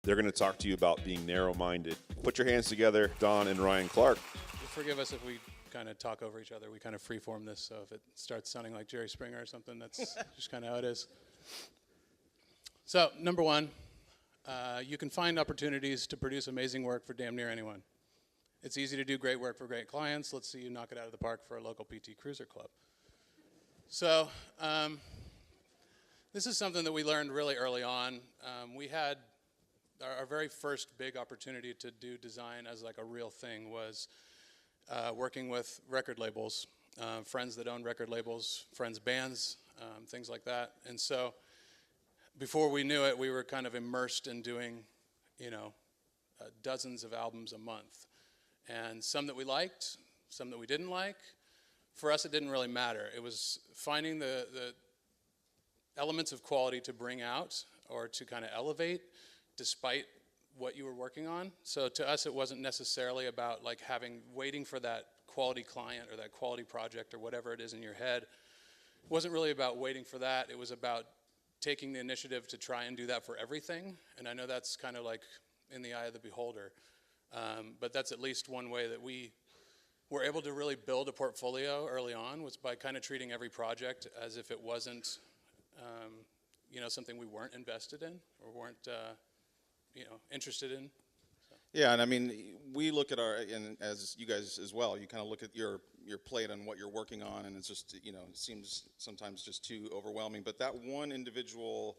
They're going to talk to you about being narrow-minded. Put your hands together, Don and Ryan Clark. Forgive us if we kind of talk over each other. We kind of freeform this, so if it starts sounding like Jerry Springer or something, that's just kind of how it is. So, number one, you can find opportunities to produce amazing work for damn near anyone. It's easy to do great work for great clients. Let's see you knock it out of the park for a local PT Cruiser Club. So, this is something that we learned really early on. We had our very first big opportunity to do design as like a real thing was working with record labels, friends that own record labels, friends' bands, things like that. And so before we knew it, we were kind of immersed in doing, dozens of albums a month. And some that we liked, some that we didn't like. For us, it didn't really matter. It was finding the elements of quality to bring out or to kind of elevate despite what you were working on. So to us, it wasn't necessarily about like waiting for that quality client or that quality project or whatever it is in your head. It wasn't really about waiting for that. It was about taking the initiative to try and do that for everything. And I know that's kind of like in the eye of the beholder. But that's at least one way that we were able to really build a portfolio early on, was by kind of treating every project as if it wasn't, something we weren't invested in or weren't, interested in. So. Yeah, and I mean, we look at and as you guys as well, you kind of look at your plate on what you're working on, and it's just, it seems sometimes just too overwhelming. But that one individual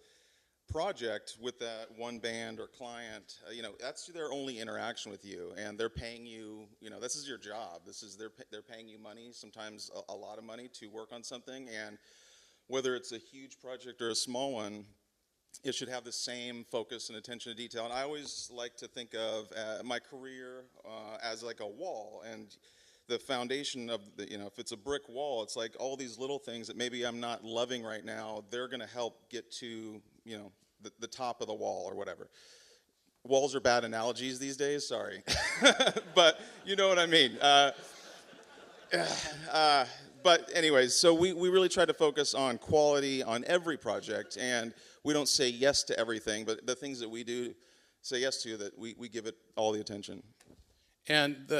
project with that one band or client, that's their only interaction with you, and they're paying you, this is your job. They're paying you money, sometimes a lot of money to work on something, and whether it's a huge project or a small one, it should have the same focus and attention to detail. And I always like to think of my career as like a wall, and the foundation of if it's a brick wall, it's like all these little things that maybe I'm not loving right now, they're going to help get to, the top of the wall or whatever. Walls are bad analogies these days, sorry. But you know what I mean. But anyways, so we really try to focus on quality on every project, and we don't say yes to everything, but the things that we do say yes to, that we give it all the attention. And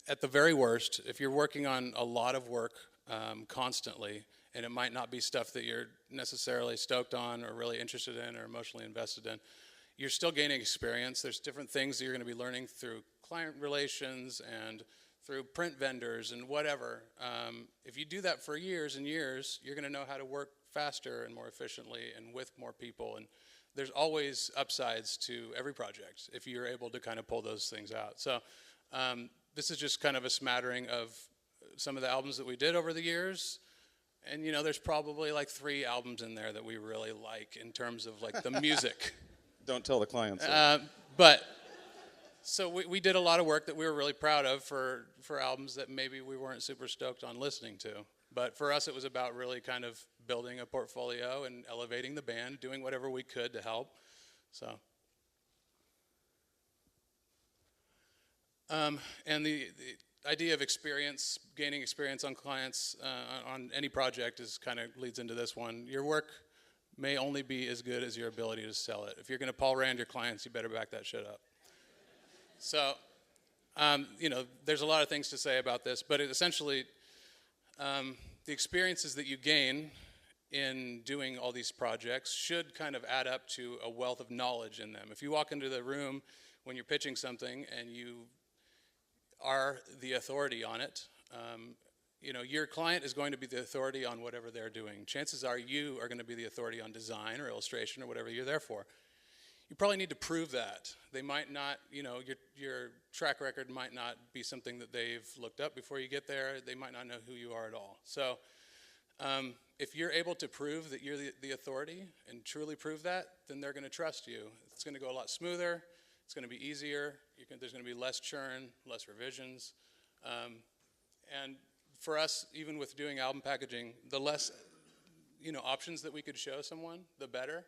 at the very worst, if you're working on a lot of work constantly, and it might not be stuff that you're necessarily stoked on or really interested in or emotionally invested in, you're still gaining experience. There's different things that you're going to be learning through client relations and through print vendors and whatever. If you do that for years and years, you're going to know how to work faster and more efficiently and with more people. And there's always upsides to every project if you're able to kind of pull those things out. So this is just kind of a smattering of some of the albums that we did over the years. And, there's probably like 3 albums in there that we really like in terms of like the music. Don't tell the clients. So we did a lot of work that we were really proud of for albums that maybe we weren't super stoked on listening to. But for us, it was about really kind of building a portfolio and elevating the band, doing whatever we could to help. So, and the idea of gaining experience on clients on any project is kind of leads into this one. Your work may only be as good as your ability to sell it. If you're going to Paul Rand your clients, you better back that shit up. So, there's a lot of things to say about this, but essentially, the experiences that you gain in doing all these projects should kind of add up to a wealth of knowledge in them. If you walk into the room when you're pitching something and you are the authority on it, your client is going to be the authority on whatever they're doing. Chances are you are going to be the authority on design or illustration or whatever you're there for. You probably need to prove that. They might not, your track record might not be something that they've looked up before you get there. They might not know who you are at all. So if you're able to prove that you're the authority and truly prove that, then they're going to trust you. It's going to go a lot smoother. It's going to be easier. There's going to be less churn, less revisions. And for us, even with doing album packaging, the less, options that we could show someone, the better.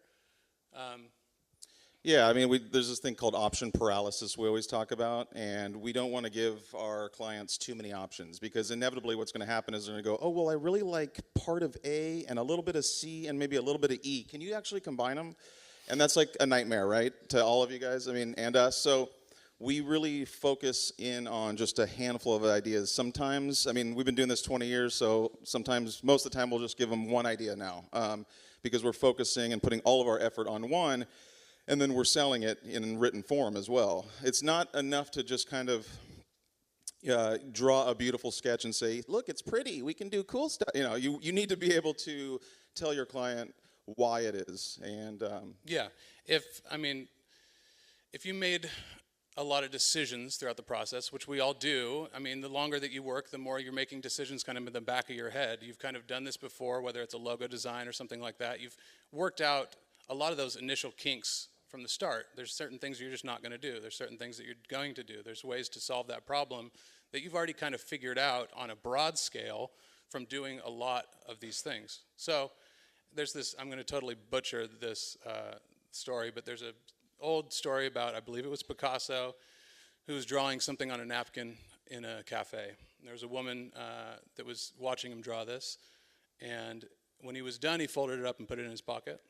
Yeah, there's this thing called option paralysis we always talk about, and we don't want to give our clients too many options, because inevitably what's going to happen is they're going to go, oh, well, I really like part of A and a little bit of C and maybe a little bit of E. Can you actually combine them? And that's like a nightmare, right, to all of you guys, I mean, and us. So we really focus in on just a handful of ideas. Sometimes, I mean, we've been doing this 20 years, so sometimes, most of the time, we'll just give them one idea now, because we're focusing and putting all of our effort on one, and then we're selling it in written form as well. It's not enough to just kind of draw a beautiful sketch and say, look, it's pretty, we can do cool stuff. You know, you need to be able to tell your client why it is. And Yeah, if you made a lot of decisions throughout the process, which we all do, I mean, the longer that you work, the more you're making decisions kind of in the back of your head. You've kind of done this before, whether it's a logo design or something like that. You've worked out a lot of those initial kinks from the start. There's certain things you're just not going to do. There's certain things that you're going to do. There's ways to solve that problem that you've already kind of figured out on a broad scale from doing a lot of these things. So there's this, I'm going to totally butcher this story, but there's a old story about, I believe it was Picasso, who was drawing something on a napkin in a cafe. There was a woman that was watching him draw this, and when he was done, he folded it up and put it in his pocket.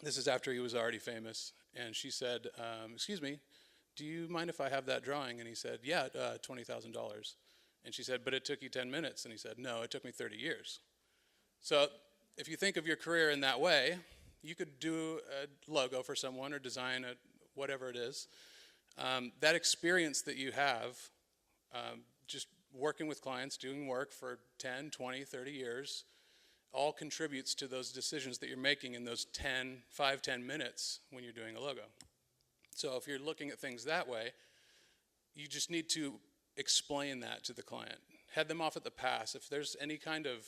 This is after he was already famous, and she said, excuse me, do you mind if I have that drawing? And he said, yeah, $20,000. And she said, but it took you 10 minutes. And he said, no, it took me 30 years. So if you think of your career in that way, you could do a logo for someone or design whatever it is. That experience that you have, just working with clients, doing work for 10, 20, 30 years, all contributes to those decisions that you're making in those 5-10 minutes when you're doing a logo. So if you're looking at things that way, you just need to explain that to the client. Head them off at the pass. If there's any kind of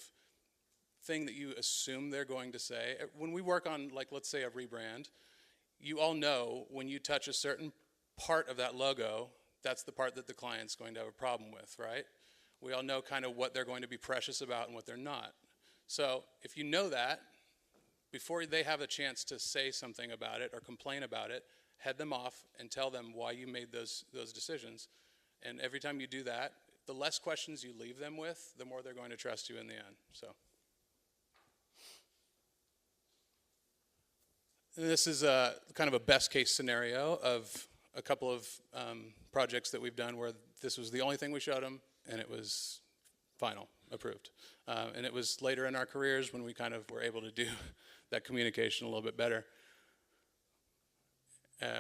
thing that you assume they're going to say, when we work on, like, let's say a rebrand, you all know when you touch a certain part of that logo, that's the part that the client's going to have a problem with, right? We all know kind of what they're going to be precious about and what they're not. So if you know that, before they have a chance to say something about it or complain about it, head them off and tell them why you made those decisions. And every time you do that, the less questions you leave them with, the more they're going to trust you in the end. So and this is kind of a best case scenario of a couple of projects that we've done where this was the only thing we showed them, and it was final, approved. And it was later in our careers when we kind of were able to do that communication a little bit better.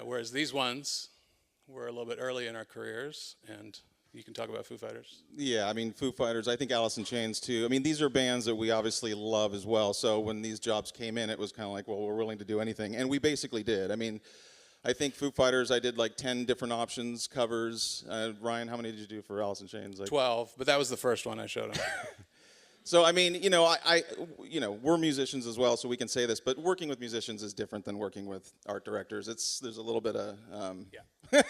Whereas these ones were a little bit early in our careers, and you can talk about Foo Fighters. yeah, I mean, Foo Fighters, I think Alice in Chains too. I mean, these are bands that we obviously love as well. So when these jobs came in, it was kind of like, well, we're willing to do anything. And we basically did. I mean, I think Foo Fighters, I did like 10 different options, covers. Ryan, how many did you do for Alice in Chains? Like 12, but that was the first one I showed him. So, I mean, you know, we're musicians as well, so we can say this, but working with musicians is different than working with art directors. There's a little bit of, Yeah.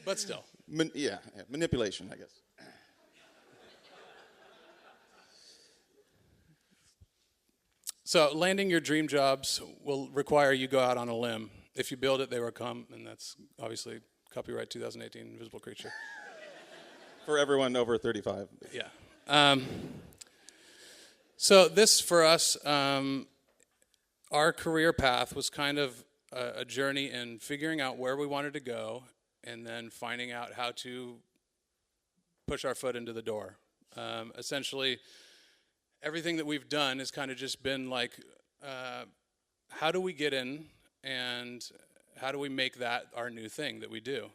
But still. Manipulation, I guess. So landing your dream jobs will require you go out on a limb. If you build it, they will come, and that's obviously copyright 2018 Invisible Creature. For everyone over 35. Yeah. So this, for us, our career path was kind of a journey in figuring out where we wanted to go and then finding out how to push our foot into the door. Essentially, everything that we've done has kind of just been like, how do we get in and how do we make that our new thing that we do?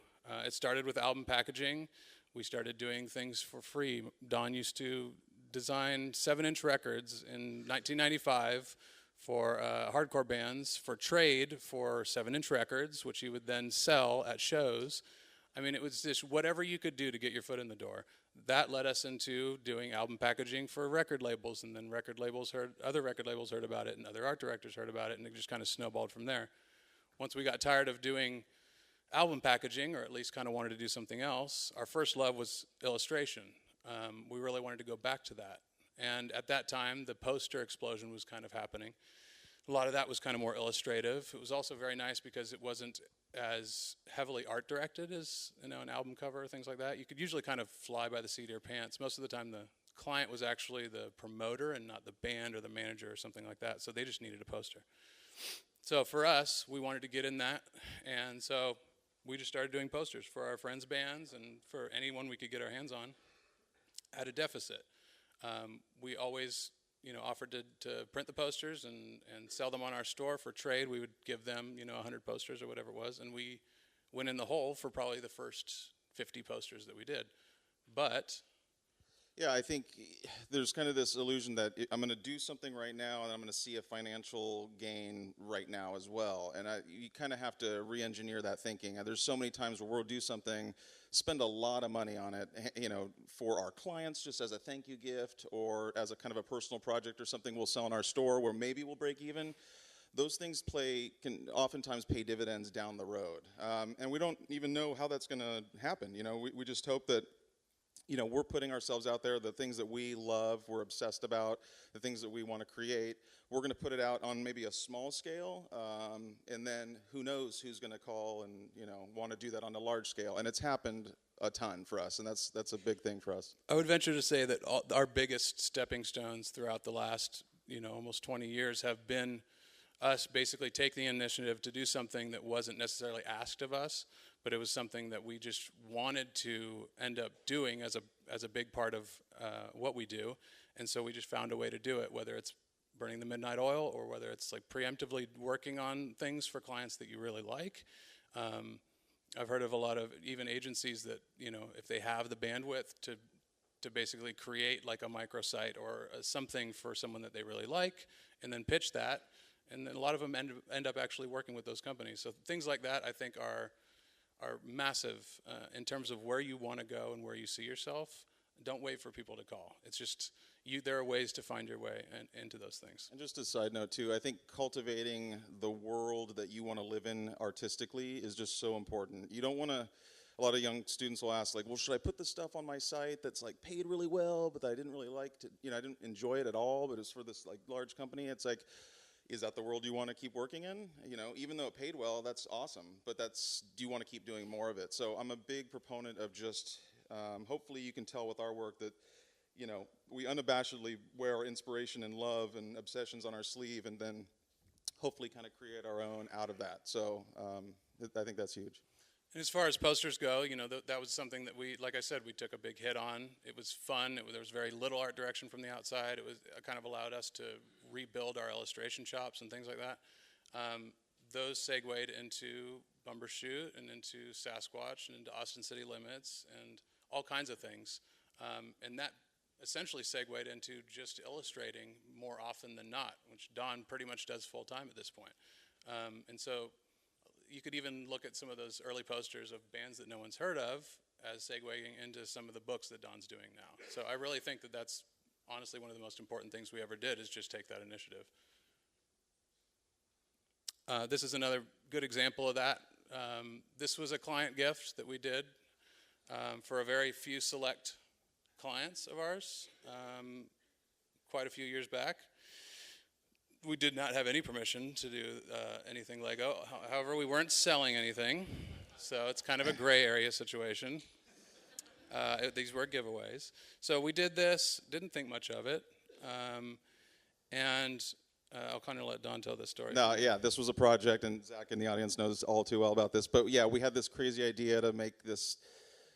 It started with album packaging. We started doing things for free. Don used to design 7-inch records in 1995 for hardcore bands for trade for 7-inch records, which he would then sell at shows. I mean, it was just whatever you could do to get your foot in the door. That led us into doing album packaging for record labels, and then other record labels heard about it, and other art directors heard about it, and it just kind of snowballed from there. Once we got tired of doing album packaging, or at least kind of wanted to do something else, our first love was illustration. We really wanted to go back to that. And at that time, the poster explosion was kind of happening. A lot of that was kind of more illustrative. It was also very nice because it wasn't as heavily art directed as, an album cover or things like that. You could usually kind of fly by the seat of your pants. Most of the time, the client was actually the promoter and not the band or the manager or something like that. So they just needed a poster. So for us, we wanted to get in that, and so we just started doing posters for our friends' bands and for anyone we could get our hands on at a deficit. We always, offered to print the posters and sell them on our store for trade. We would give them, 100 posters or whatever it was, and we went in the hole for probably the first 50 posters that we did. But Yeah, I think there's kind of this illusion that I'm going to do something right now and I'm going to see a financial gain right now as well. And you kind of have to re-engineer that thinking. And there's so many times where we'll do something, spend a lot of money on it, for our clients just as a thank you gift or as a kind of a personal project or something we'll sell in our store where maybe we'll break even. Those things can oftentimes pay dividends down the road. And we don't even know how that's going to happen. We just hope that we're putting ourselves out there, the things that we love, we're obsessed about, the things that we want to create. We're going to put it out on maybe a small scale, and then who knows who's going to call and, want to do that on a large scale. And it's happened a ton for us, and that's a big thing for us. I would venture to say that our biggest stepping stones throughout the last, almost 20 years have been us basically taking the initiative to do something that wasn't necessarily asked of us, but it was something that we just wanted to end up doing as a big part of what we do. And so we just found a way to do it, whether it's burning the midnight oil or whether it's like preemptively working on things for clients that you really like. I've heard of a lot of even agencies that, if they have the bandwidth to basically create like a microsite or something for someone that they really like and then pitch that. And then a lot of them end up actually working with those companies. So things like that I think are massive in terms of where you want to go and where you see yourself. Don't wait for people to call. It's just there are ways to find your way into those things. And just a side note too, I think cultivating the world that you want to live in artistically is just so important. You don't want to. A lot of young students will ask, like, well, should I put this stuff on my site that's like paid really well, but I didn't really like to, I didn't enjoy it at all, but it's for this like large company. It's like, is that the world you want to keep working in? Even though it paid well, that's awesome. But do you want to keep doing more of it? So I'm a big proponent of just, hopefully you can tell with our work that, we unabashedly wear our inspiration and love and obsessions on our sleeve and then hopefully kind of create our own out of that. So I think that's huge. And as far as posters go, that was something that like I said, we took a big hit on. It was fun. There was very little art direction from the outside. It kind of allowed us to rebuild our illustration shops and things like that. Those segued into Bumbershoot and into Sasquatch and into Austin City Limits and all kinds of things. And that essentially segued into just illustrating more often than not, which Don pretty much does full time at this point. And so you could even look at some of those early posters of bands that no one's heard of as segueing into some of the books that Don's doing now. So I really think that that's honestly one of the most important things we ever did is just take that initiative. This is another good example of that. This was a client gift that we did for a very few select clients of ours quite a few years back. We did not have any permission to do anything Lego. However, we weren't selling anything, so it's kind of a gray area situation. These were giveaways. So we did this, didn't think much of it, and I'll kind of let Don tell this story. No, yeah, this was a project, and Zach in the audience knows all too well about this. But yeah, we had this crazy idea to make this.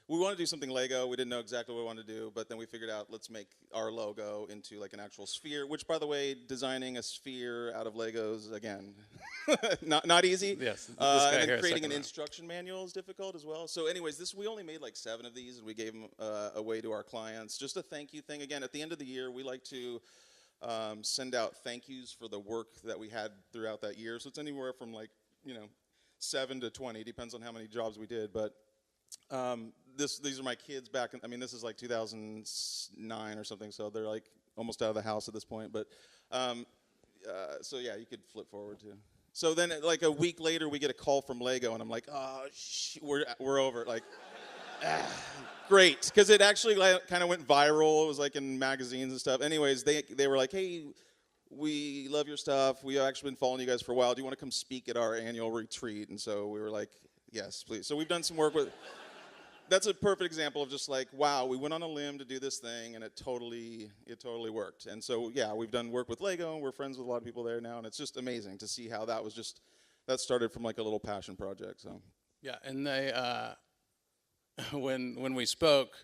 We wanted to do something Lego. We didn't know exactly what we wanted to do, but then we figured out let's make our logo into like an actual sphere. Which, by the way, designing a sphere out of Legos again, not easy. Yes. And then creating an instruction manual is difficult as well. So, anyways, we only made like 7 of these, and we gave them away to our clients. Just a thank you thing. Again, at the end of the year, we like to send out thank yous for the work that we had throughout that year. So it's anywhere from 7 to 20, depends on how many jobs we did, but. These are my kids back. This is like 2009 or something, so they're like almost out of the house at this point. But so yeah, you could flip forward too. So then, like a week later, we get a call from Lego, and I'm like, oh, we're over. Like, great, because it actually kind of went viral. It was like in magazines and stuff. Anyways, they were like, hey, we love your stuff. We've actually been following you guys for a while. Do you want to come speak at our annual retreat? And so we were like, yes, please. So we've done some work with. that's a perfect example of just like, wow, we went on a limb to do this thing, and it totally worked. And so, yeah, we've done work with Lego, and we're friends with a lot of people there now, and it's just amazing to see how that started from like a little passion project. So Yeah, and they when we spoke,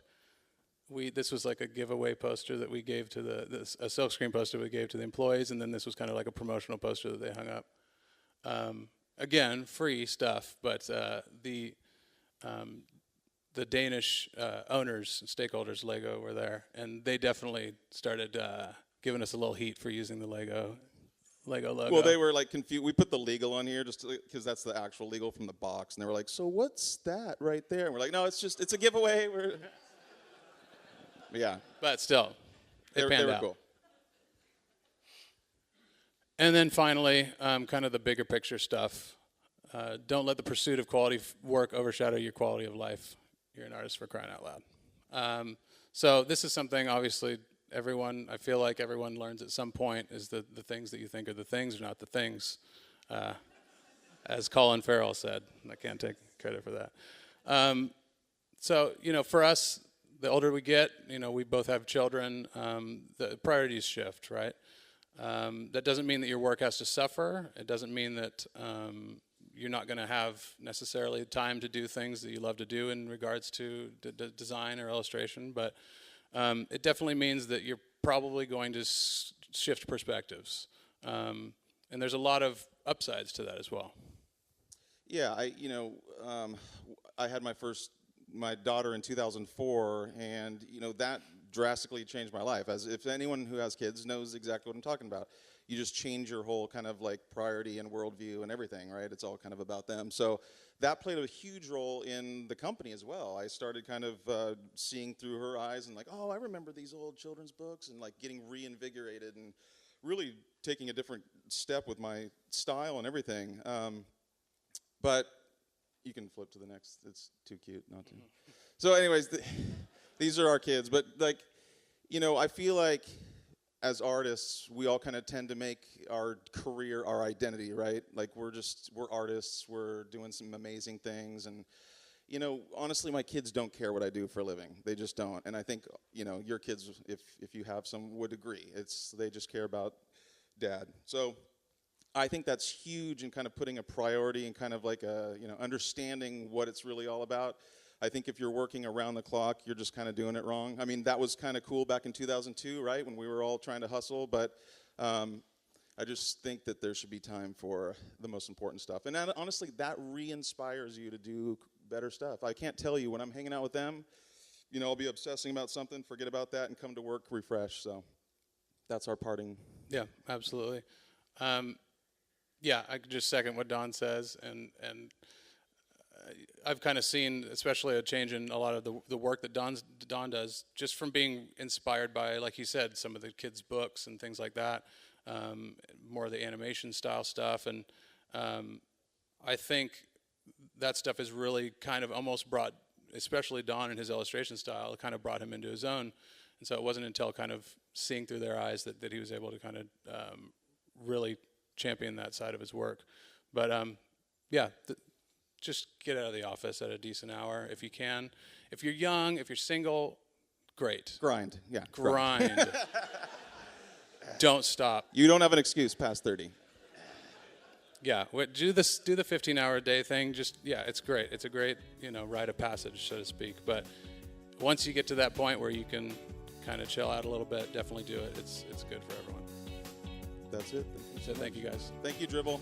this was like a giveaway poster that we gave to a silkscreen poster we gave to the employees, and then this was kind of like a promotional poster that they hung up. Again, free stuff, but the Danish owners, stakeholders, Lego, were there, and they definitely started giving us a little heat for using the Lego logo. Well, they were like confused. We put the legal on here just because that's the actual legal from the box, and they were like, "So what's that right there?" And we're like, "No, it's a giveaway." Yeah, but still, they panned were out. cool. And then finally, kind of the bigger picture stuff. Don't let the pursuit of quality work overshadow your quality of life. You're an artist, for crying out loud. So this is something, obviously, I feel like everyone learns at some point, is the things that you think are the things are not the things. As Colin Farrell said. I can't take credit for that. So, for us, the older we get, we both have children, the priorities shift, right? That doesn't mean that your work has to suffer. It doesn't mean that you're not going to have necessarily time to do things that you love to do in regards to design or illustration, but it definitely means that you're probably going to shift perspectives. And there's a lot of upsides to that as well. Yeah, I had my daughter in 2004, and that drastically changed my life. As if anyone who has kids knows exactly what I'm talking about. You just change your whole kind of like priority and worldview and everything, right? It's all kind of about them. So that played a huge role in the company as well. I started kind of seeing through her eyes and like, oh, I remember these old children's books, and like getting reinvigorated and really taking a different step with my style and everything. But you can flip to the next. It's too cute not to. So anyways, these are our kids. But like, I feel like as artists, we all kind of tend to make our career our identity, right? Like we're artists, we're doing some amazing things. And, honestly, my kids don't care what I do for a living. They just don't. And I think, your kids, if you have some, would agree. They just care about dad. So I think that's huge in kind of putting a priority and kind of like understanding what it's really all about. I think if you're working around the clock, you're just kind of doing it wrong. I mean, that was kind of cool back in 2002, right, when we were all trying to hustle. But I just think that there should be time for the most important stuff. And honestly, that re-inspires you to do better stuff. I can't tell you, when I'm hanging out with them, I'll be obsessing about something, forget about that, and come to work refreshed. So that's our parting. Yeah, absolutely. Yeah, I could just second what Don says, and I've kind of seen, especially a change in a lot of the work that Don does, just from being inspired by, like he said, some of the kids' books and things like that, more of the animation style stuff, and I think that stuff has really kind of almost brought, especially Don and his illustration style, kind of brought him into his own, and so it wasn't until kind of seeing through their eyes that he was able to kind of really champion that side of his work. But yeah, just get out of the office at a decent hour if you can. If you're young, if you're single, great. Grind, yeah. Grind. Don't stop. You don't have an excuse past 30. Yeah, do the 15-hour-a-day thing. It's great. It's a great, rite of passage, so to speak. But once you get to that point where you can kind of chill out a little bit, definitely do it. It's good for everyone. That's it. So thank you guys. Thank you, Dribbble.